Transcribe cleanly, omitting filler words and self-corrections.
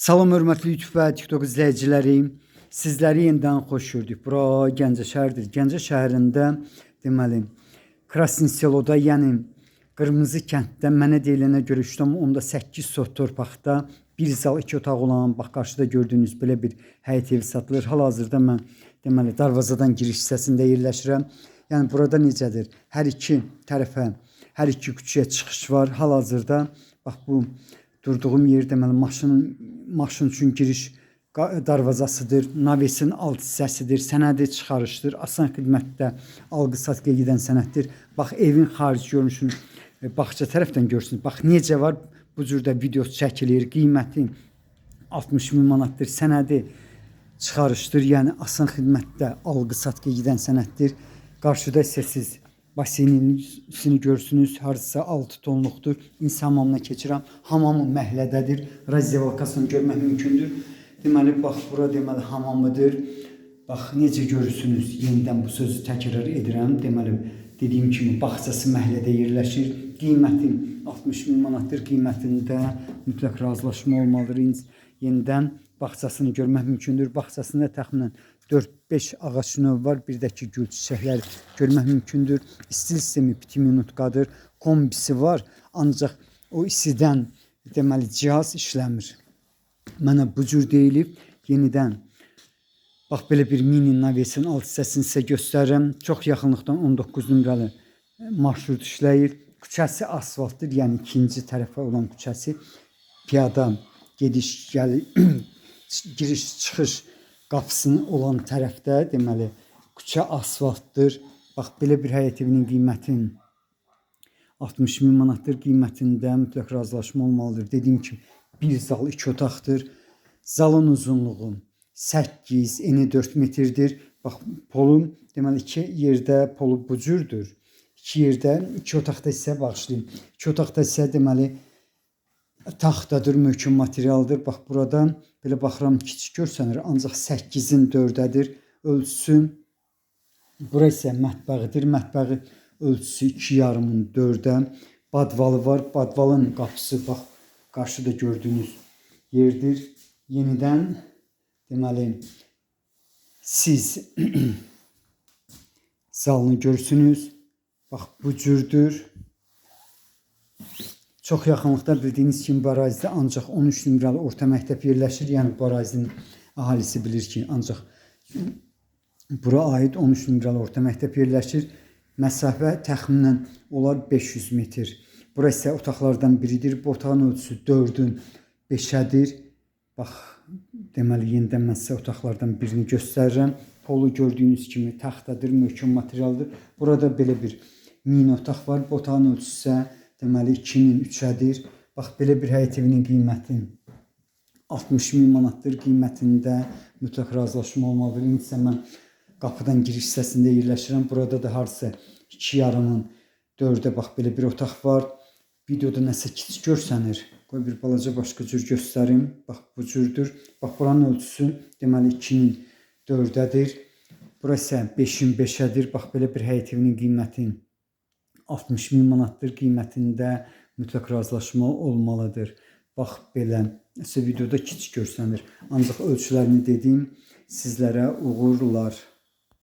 Salam hörmətli YouTube və TikTok izləyiciləri. Sizləri yenidən xoş gördük. Bura Gəncə şəhəridir. Gəncə şəhərində deməli Krasny Seloda, yəni Qırmızı kənddə mənə deyilənə görə 3,8 sot torpaqda bir zal 2 otaq olan, bax qarşıda gördüyünüz belə bir həyət evi satılır. Hal-hazırda mən deməli darvazadan giriş hissəsində yerləşirəm. Yəni burada necədir? Hər iki tərəfə, hər iki küçəyə çıxış var. Hal-hazırda bax bu durduğum yer deməli maşın üçün giriş darvazasıdır. Navesin alt hissəsidir. Sənədi çıxarışdır. Asan xidmətdə alqı-satqıya gedən sənəddir. Bax evin xarici görünüşünü bağça tərəfdən görsünüz. Bax necə var? Bu cürdə video çəkilir. Qiyməti 60.000 manatdır. Sənədi çıxarışdır. Yəni asan xidmətdə alqı-satqıya gedən sənəddir. Qarşıda isə siz baseynini görürsünüz. Hardasa 6 tonluqdur. İnsan hamamına keçirəm. Hamamı məhlədədir. Razdevalkasını görmək mümkündür. Deməli bax bura deməli hamamıdır. Bax necə görürsünüz. Yenidən bu sözü təkrar edirəm. Deməli dediyim kimi bağçası məhəllədə yerləşir. Qiyməti 60.000 manatdır. Qiymətində mütləq razılaşma olmalıdır. Yenidən bağçasını görmək mümkündür. Bağçasında təxminən 4-5 ağac növü var. Bir də ki gül çiçəkləri görmək mümkündür. İsti sistemi 2 minutqadır. Kombisi var. Ancaq o isidən deməli cihaz işləmir. Mənə bu cür deyilib. Yenidən bax belə bir mini navesin alt hissəsini sizə göstərirəm. Çox yaxınlıqdan 19 nömrəli marşrut işləyir. Küçəsi asfaltdır. Yəni ikinci tərəfə olan küçəsi. Piyada gediş giriş çıxış qapısının olan tərəfdə deməli küçə asfaltdır. Bax belə bir həyət evinin qiyməti 60.000 manatdır. Qiymətində mütləq razılaşma olmalıdır. Dediyim kimi bir zal 2 otaqdır. Zalın uzunluğu 8, eni 4 metrdir. Bax polu deməli 2 yerdə polu bu cürdür. 2 yerdə 2 otaqda isə bağışlayın. 2 otaqda isə deməli taxtadır, möhkəm materialdır. Bax burada belə baxıram kiçik görsənir, ancaq 8-in 4-dədir ölçüsü. Bura isə mətbəxidir. Mətbəxi ölçüsü 2,5-ın 4-də. Badvalı var. Badvalın qapısı bax qarşıda gördüyünüz yerdir. Yenidən deməli siz zalını görürsünüz. Bax bu cürdür. Çox yaxınlıqda bildiyiniz kimi ərazidə ancaq 13 nömrəli orta məktəb yerləşir. Yəni bu ərazinin əhalisi bilir ki, ancaq bura aid 13 nömrəli orta məktəb yerləşir. Məsafə təxminən olar 500 metr. Bura isə otaqlardan biridir. Bu otağın ölçüsü 4-ün 5-ədir. Bax deməli yenidən mən sizə otaqlardan birini göstərirəm. Polu gördüyünüz kimi taxtadır, möhkəm materialdır. Burada belə bir mini otaq var. Bu otağın ölçüsü isə deməli 2-nin 3-ədir. Bax belə bir həyət evinin qiyməti 60.000 manatdır. Qiymətində mütləq razılaşma olmalıdır. İndi isə mən qapıdan giriş hissəsində yerləşirəm. Burada da hardasa 2,5-ın 4-də bax belə bir otaq var. Videoda nəsə kiçik görsənir. Qoy bir balaca başqa cür göstərim. Bax bu cürdür. Bax buranın ölçüsü deməli 2-nin 4-dədir. Bura isə 5-in 5-ədir. Bax belə bir həyət evinin qiyməti 60.000 manatdır. Qiymətində mütləq razılaşma olmalıdır. Bax belə. Nəsə videoda kiçik görsənir. Ancaq ölçülərini dediyim sizlərə uğurlar.